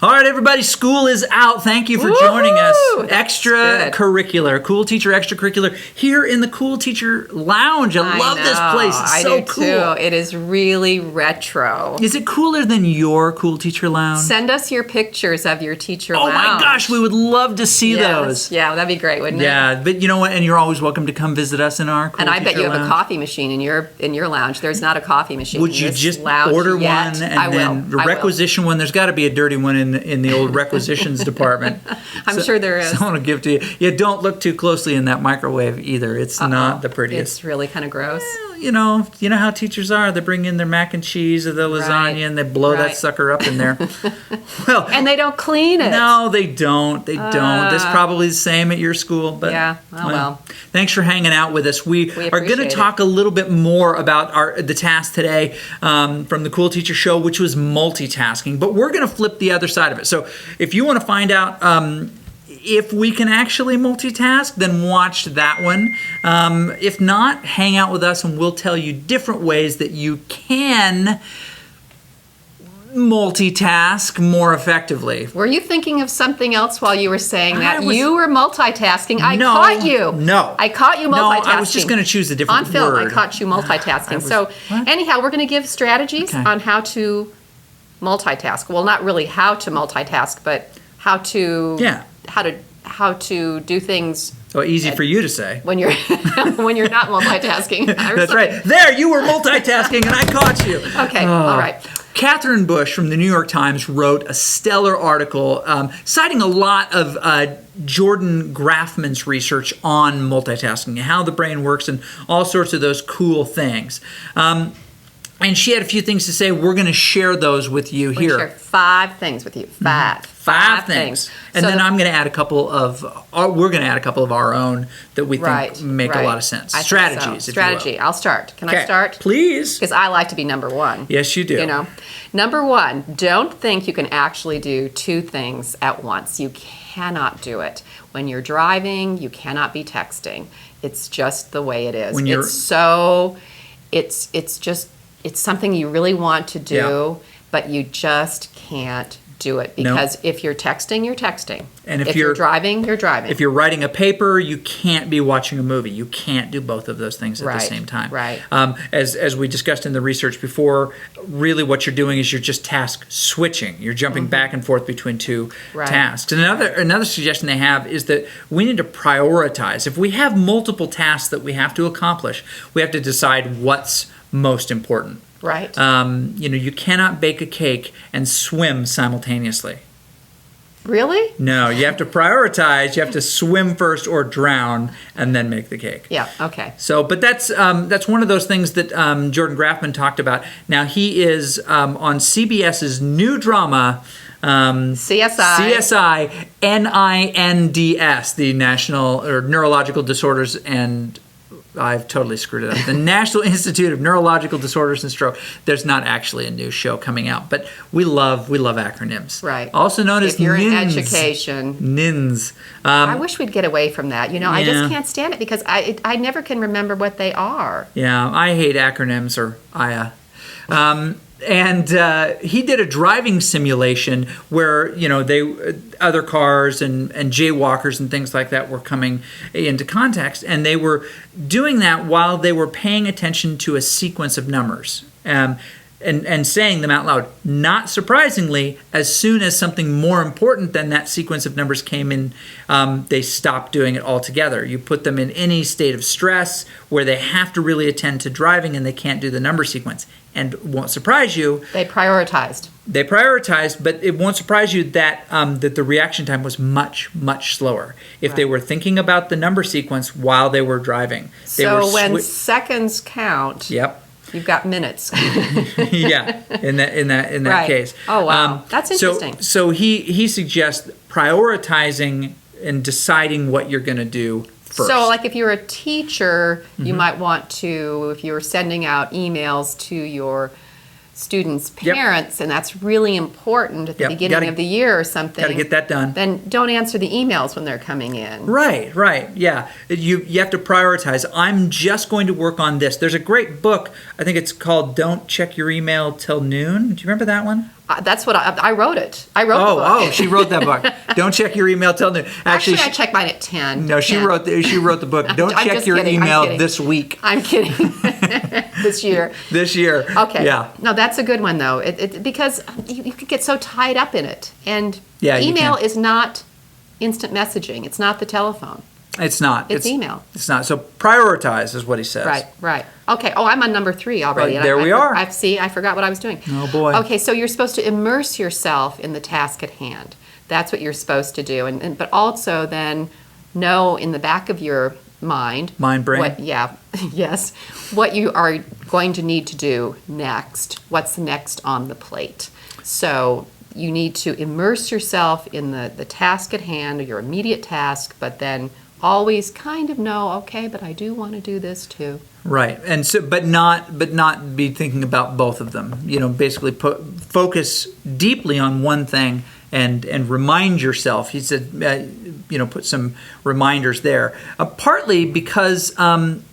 All right, everybody, school is out. Thank you for joining us. Extracurricular, Cool Teacher Extracurricular here in the Cool Teacher Lounge. I love this place. It's so cool. Too. It is really retro. Is it cooler than your Cool Teacher Lounge? Send us your pictures of your teacher lounge. Oh my gosh, we would love to see those. Yeah, that'd be great, wouldn't it? Yeah, but you know what? And you're always welcome to come visit us in our Cool Teacher Lounge. And I bet you have a coffee machine in your lounge. There's not a coffee machine. Would you just order one and then requisition one? There's got to be a dirty one in the old requisitions department. I'm sure there is. Someone will give to you. Yeah, don't look too closely in that microwave either. It's not the prettiest. It's really kind of gross. Well, you know how teachers are. They bring in their mac and cheese or their lasagna and they blow that sucker up in there. Well, and they don't clean it. No, they don't. They don't. That's probably the same at your school. But yeah. Well. Thanks for hanging out with us. We are going to talk a little bit more about the task today from the Cool Teacher Show, which was multitasking. But we're going to flip the other side of it. So if you want to find out if we can actually multitask, then watch that one. If not, hang out with us and we'll tell you different ways that you can multitask more effectively. Were you thinking of something else while you were saying that? You were multitasking. I caught you. No. I caught you multitasking. No, I was just going to choose a different word. On film, word. I caught you multitasking. Anyhow, we're going to give strategies on how to multitask. Well, not really how to multitask, but how to do things. Oh, easy for you to say. When you're not multitasking. That's right. There, you were multitasking and I caught you. Okay, all right. Catherine Bush from the New York Times wrote a stellar article citing a lot of Jordan Grafman's research on multitasking and how the brain works and all sorts of those cool things. And she had a few things to say. We're going to share those with you here. We're going to share 5 things with you. Five things. And then I'm going to add a couple of, we're going to add a couple of our own that we think make a lot of sense. Strategies, if you will. I'll start. Can I start? Please. Because I like to be number one. Yes, you do. Number one, don't think you can actually do 2 things at once. You cannot do it. When you're driving, you cannot be texting. It's just the way it is. It's something you really want to do, but you just can't do it because if you're texting, you're texting. And if you're driving, you're driving. If you're writing a paper, you can't be watching a movie. You can't do both of those things at the same time. Right. As we discussed in the research before, really what you're doing is you're just task switching. You're jumping back and forth between 2 tasks. And another suggestion they have is that we need to prioritize. If we have multiple tasks that we have to accomplish, we have to decide what's most important. Right. You cannot bake a cake and swim simultaneously. Really? No, you have to prioritize. You have to swim first or drown and then make the cake. Yeah, okay. So, but that's one of those things that Jordan Grafman talked about. Now, he is on CBS's new drama, CSI NINDS, the National or Neurological Disorders and I've totally screwed it up. The National Institute of Neurological Disorders and Stroke. There's not actually a new show coming out, but we love acronyms. Right. Also known as if you're NINS. In education. NINS. I wish we'd get away from that. I just can't stand it because I never can remember what they are. Yeah, I hate acronyms or IA. And he did a driving simulation where other cars and jaywalkers and things like that were coming into context, and they were doing that while they were paying attention to a sequence of numbers. And saying them out loud. Not surprisingly, as soon as something more important than that sequence of numbers came in, they stopped doing it altogether. You put them in any state of stress where they have to really attend to driving and they can't do the number sequence. And it won't surprise you. They prioritized, but it won't surprise you that that the reaction time was much, much slower if they were thinking about the number sequence while they were driving. When seconds count. Yep. You've got minutes. Yeah, in that case. Oh wow, that's interesting. So he suggests prioritizing and deciding what you're going to do first. So, like if you're a teacher, you might want to, if you're sending out emails to your students' parents, and that's really important at the beginning of the year or something. Got to get that done. Then don't answer the emails when they're coming in. Right, yeah. You have to prioritize. I'm just going to work on this. There's a great book, I think it's called Don't Check Your Email Till Noon. Do you remember that one? That's what I wrote it. I wrote the book. Oh, she wrote that book. Don't check your email till noon. Actually, I check mine at 10. No, she wrote the book. Don't check your email this week. I'm kidding. This year. This year. Okay. Yeah. No, that's a good one though. Because you could get so tied up in it, and email is not instant messaging. It's not the telephone. It's not. It's email. It's not. So prioritize is what he says. Right. Okay. Oh, I'm on number 3 already. There we are. I forgot what I was doing. Oh, boy. Okay, so you're supposed to immerse yourself in the task at hand. That's what you're supposed to do. But also then know in the back of your mind. Mind, brain. Yes. What you are going to need to do next. What's next on the plate. So you need to immerse yourself in the task at hand, or your immediate task, but then always kind of know, okay, but I do want to do this too. Right, and so, but not be thinking about both of them. Basically, focus deeply on one thing and remind yourself. He said, put some reminders there. Partly because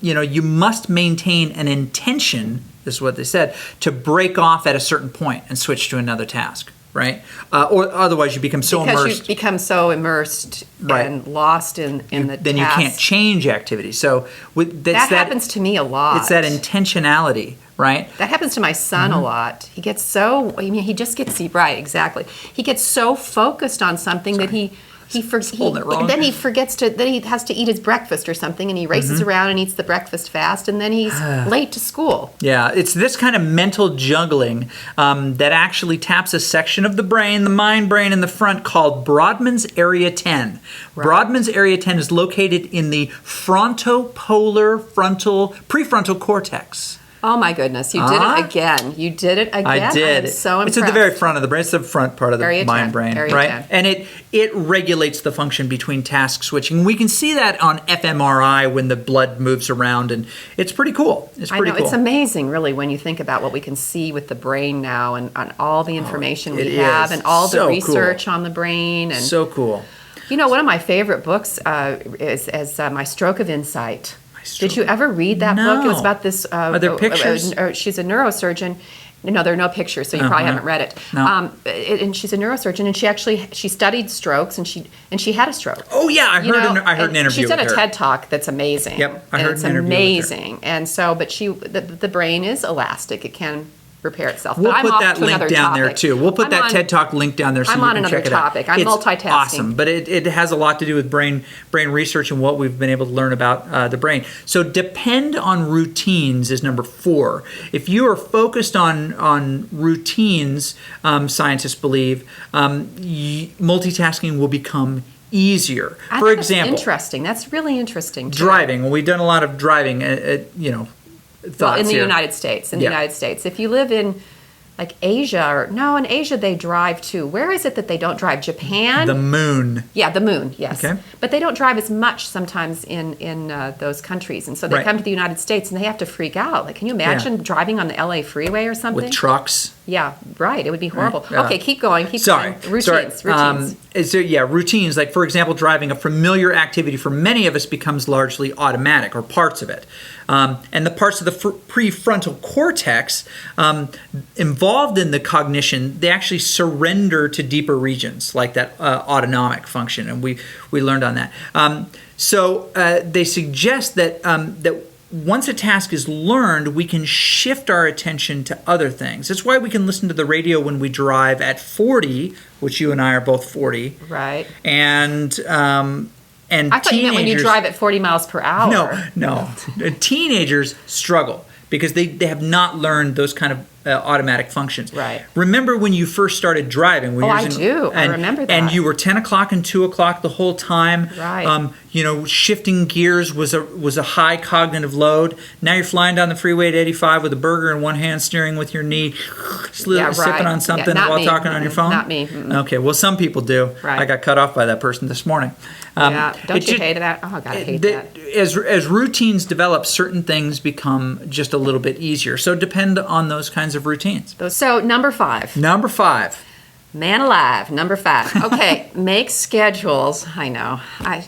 you must maintain an intention. This is what they said, to break off at a certain point and switch to another task. Right, or otherwise you become immersed. Because you become so immersed and lost in the then task. You can't change activity. So that happens to me a lot. It's that intentionality, right? That happens to my son a lot. He gets so he just gets right, exactly. He gets so focused on something that he forgets to. Then he has to eat his breakfast or something, and he races around and eats the breakfast fast, and then he's late to school. Yeah, it's this kind of mental juggling that actually taps a section of the brain, the mind brain in the front, called Brodmann's Area 10. Right. Brodmann's Area 10 is located in the frontopolar prefrontal cortex. Oh my goodness, you did it again. You did it again. I did. I'm so impressed. It's at the very front of the brain. It's the front part of the mind brain, right? And it regulates the function between task switching. We can see that on fMRI when the blood moves around, and it's pretty cool. It's amazing, really, when you think about what we can see with the brain now, and on all the information we have, and all the research on the brain. And so cool. One of my favorite books is My Stroke of Insight. Did you ever read that book? It was about this. Are there pictures? She's a neurosurgeon. No, there are no pictures, so you probably haven't read it. No. And she's a neurosurgeon, and she studied strokes, and she had a stroke. Oh yeah, I heard an interview. She's done a TED Talk that's amazing. Yep, I heard an interview. It's amazing, and so, but the brain is elastic; it can repair itself. We'll put that link down there too. We'll put that TED Talk link down there so you can check it out. I'm multitasking. Awesome, but it has a lot to do with brain research and what we've been able to learn about the brain. So depend on routines is number 4. If you are focused on routines, scientists believe, multitasking will become easier. For example, that's interesting. That's really interesting. Driving. Well, we've done a lot of driving. In the United States. If you live in like Asia, in Asia they drive too. Where is it that they don't drive? Japan? The moon. Yeah, the moon, yes. Okay. But they don't drive as much sometimes in those countries. And so they come to the United States and they have to freak out. Like, can you imagine driving on the LA freeway or something? With trucks. Yeah, right. It would be horrible. Right. Okay, keep going. Routines. Routines. Like, for example, driving a familiar activity for many of us becomes largely automatic, or parts of it. And the parts of the prefrontal cortex involved in the cognition, they actually surrender to deeper regions, like that autonomic function. And we learned on that. So they suggest that once a task is learned, we can shift our attention to other things. That's why we can listen to the radio when we drive at 40, which you and I are both 40. Right. And I thought you meant when you drive at 40 miles per hour. No. Teenagers struggle because they have not learned those kind of automatic functions. Right. Remember when you first started driving? I do. I remember that. And you were 10 o'clock and 2 o'clock the whole time. Right. shifting gears was a high cognitive load. Now you're flying down the freeway at 85 with a burger in one hand, steering with your knee, sipping on something while talking on your phone. Not me. Okay, well, some people do. Right. I got cut off by that person this morning. Don't you hate that? Oh, God, I hate that. As routines develop, certain things become just a little bit easier. So depend on those kinds of routines. So number 5. Number 5. Man alive, number 5. Okay, make schedules. I know, I'm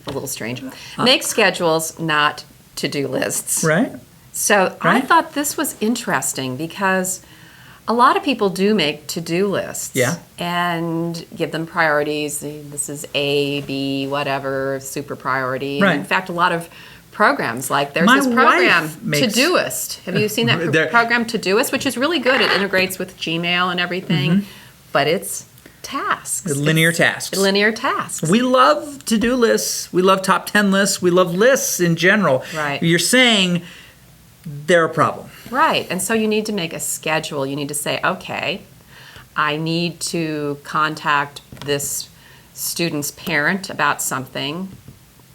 a little strange. Make schedules, not to-do lists. Right. So I thought this was interesting because a lot of people do make to-do lists. Yeah. And give them priorities. This is A, B, whatever, super priority. Right. And in fact, a lot of programs, like there's this program, Todoist. Have you seen that program, Todoist, which is really good. It integrates with Gmail and everything, but it's tasks. Linear tasks. Linear tasks. We love to-do lists. We love top 10 lists. We love lists in general. Right. You're saying they're a problem. Right. And so you need to make a schedule. You need to say, okay, I need to contact this student's parent about something.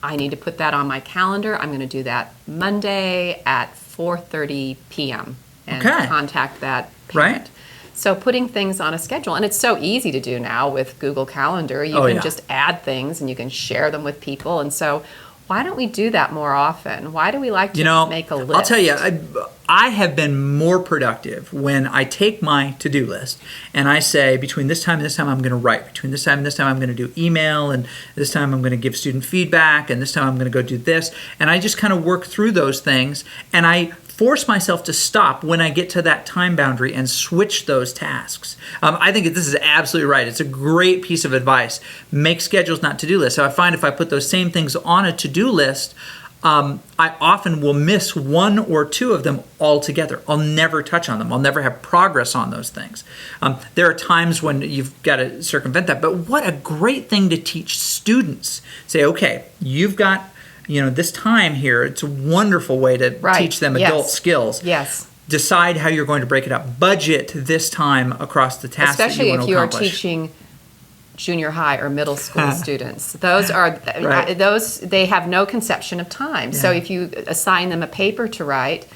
I need to put that on my calendar. I'm going to do that Monday at 4:30 p.m. and contact that parent. Right. So putting things on a schedule, and it's so easy to do now with Google Calendar. You can just add things and you can share them with people. And so why don't we do that more often? Why do we like to make a list? I'll tell you, I have been more productive when I take my to-do list and I say between this time and this time I'm going to write. Between this time and this time I'm going to do email, and this time I'm going to give student feedback, and this time I'm going to go do this. And I just kind of work through those things, and I force myself to stop when I get to that time boundary and switch those tasks. I think this is absolutely right. It's a great piece of advice. Make schedules, not to-do lists. So I find if I put those same things on a to-do list, I often will miss one or two of them altogether. I'll never touch on them. I'll never have progress on those things. There are times when you've got to circumvent that, but what a great thing to teach students. Say, okay, you've got this time here. It's a wonderful way to teach them adult skills. Yes. Decide how you're going to break it up. Budget this time across the tasks that you want to accomplish. Especially if you are teaching junior high or middle school students. Those are they have no conception of time. Yeah. So if you assign them a paper to write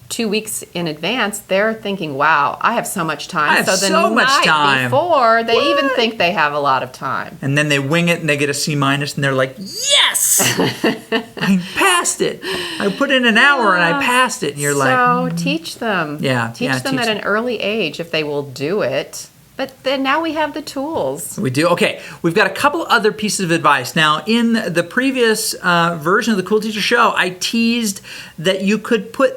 2 weeks in advance, they're thinking, wow, I have so much time. I have so much time. Before, they even think they have a lot of time. And then they wing it and they get a C-, and they're like, yes! I passed it. I put in an hour and I passed it. And you're So teach them. Teach them at an early age if they will do it. But then now we have the tools. We do. Okay, we've got a couple other pieces of advice. Now, in the previous version of the Cool Teacher Show, I teased that you could put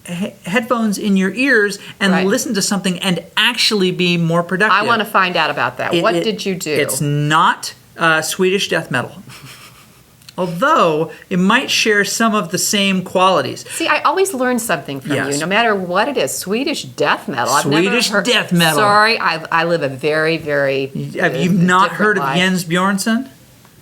headphones in your ears and listen to something and actually be more productive. I want to find out about that. What did you do? It's not Swedish death metal. Although it might share some of the same qualities. See, I always learn something from you, no matter what it is. Swedish death metal. Swedish death metal. Sorry, I live a very, very Have you not heard of Jens Bjornsson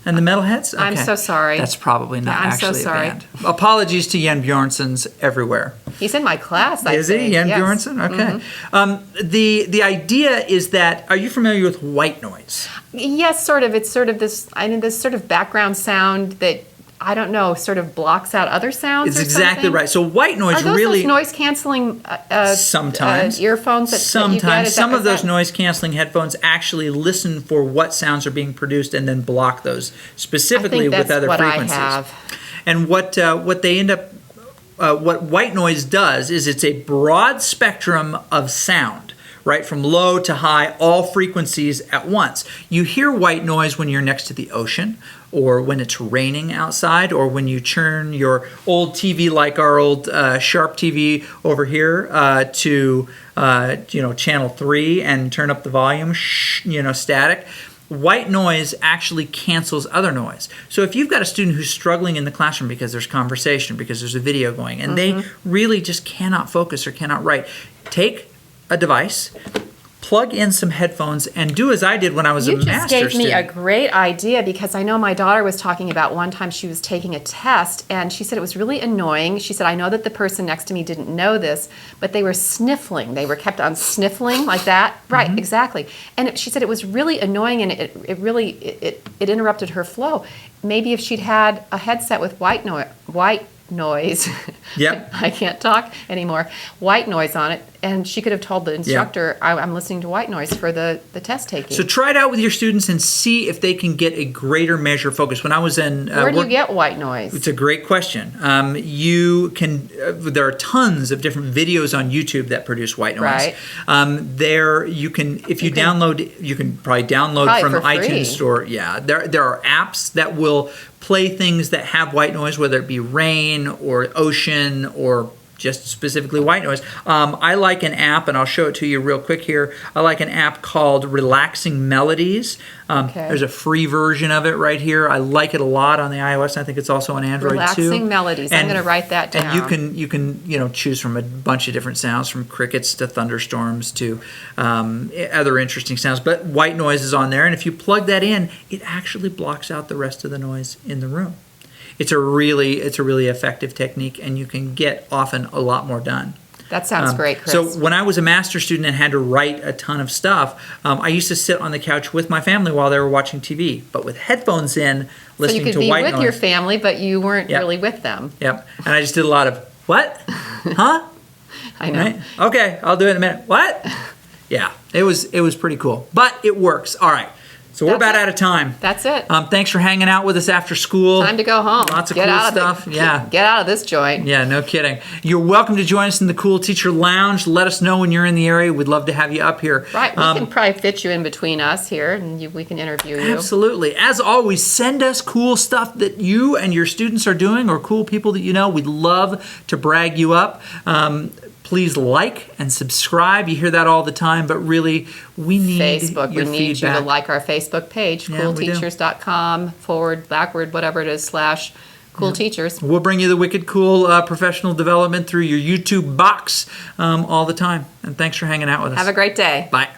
and the Metalheads? Okay. I'm so sorry. That's probably not actually I'm so sorry. a band. Apologies to Jens Bjornssons everywhere. He's in my class, I think. Is he? Jens Bjornsson? Okay. Mm-hmm. The idea is that, are you familiar with white noise? Yes, sort of. It's sort of this sort of background sound that, I don't know, sort of blocks out other sounds. It's exactly right. So white noise Are those really those noise canceling sometimes earphones that sometimes you get? Some of those noise canceling headphones actually listen for what sounds are being produced and then block those specifically with other frequencies. I have. And what they end up what white noise does is it's a broad spectrum of sound. Right, from low to high, all frequencies at once. You hear white noise when you're next to the ocean, or when it's raining outside, or when you turn your old TV, like our old Sharp TV over here, to channel 3 and turn up the volume, static. White noise actually cancels other noise. So if you've got a student who's struggling in the classroom because there's conversation, because there's a video going, and they really just cannot focus or cannot write, take a device, plug in some headphones and do as I did when I was a master's student. You just gave me a great idea, because I know my daughter was talking about one time she was taking a test, and she said it was really annoying. She said, I know that the person next to me didn't know this, but they were sniffling. They were kept on sniffling like that. Right, exactly. And she said it was really annoying, and it really interrupted her flow. Maybe if she'd had a headset with white noise. Yep. I can't talk anymore. White noise on it, and she could have told the instructor, I'm listening to white noise for the test taking. So try it out with your students and see if they can get a greater measure of focus. When I was in where do you get white noise? It's a great question. You can. There are tons of different videos on YouTube that produce white noise. Right. There you can, if you download, you can probably download from iTunes Store. Yeah. There are apps that will play things that have white noise, whether it be rain or ocean or just specifically white noise. I like an app, and I'll show it to you real quick here. I like an app called Relaxing Melodies. There's a free version of it right here. I like it a lot on the iOS, and I think it's also on Android too. Relaxing Melodies. I'm going to write that down. And you can choose from a bunch of different sounds, from crickets to thunderstorms to other interesting sounds. But white noise is on there, and if you plug that in, it actually blocks out the rest of the noise in the room. It's a really effective technique, and you can get often a lot more done. That sounds great, Chris. So when I was a master's student and had to write a ton of stuff, I used to sit on the couch with my family while they were watching TV, but with headphones in, listening to white noise. So you could be with your family, but you weren't really with them. Yep. And I just did a lot of, what? Huh? I know. Right? Okay, I'll do it in a minute. What? Yeah, it was pretty cool. But it works. All right. So we're about out of time. That's it. Thanks for hanging out with us after school. Time to go home. Lots of cool stuff. Yeah. Get out of this joint. Yeah, no kidding. You're welcome to join us in the Cool Teacher Lounge. Let us know when you're in the area. We'd love to have you up here. Right. We can probably fit you in between us here, and we can interview you. Absolutely. As always, send us cool stuff that you and your students are doing, or cool people that you know. We'd love to brag you up. Please like and subscribe. You hear that all the time, but really, we need Facebook. Your we need feedback. you to like our Facebook page, coolteachers.com//whatever it is /coolteachers. We'll bring you the wicked cool professional development through your YouTube box all the time. And thanks for hanging out with us. Have a great day. Bye.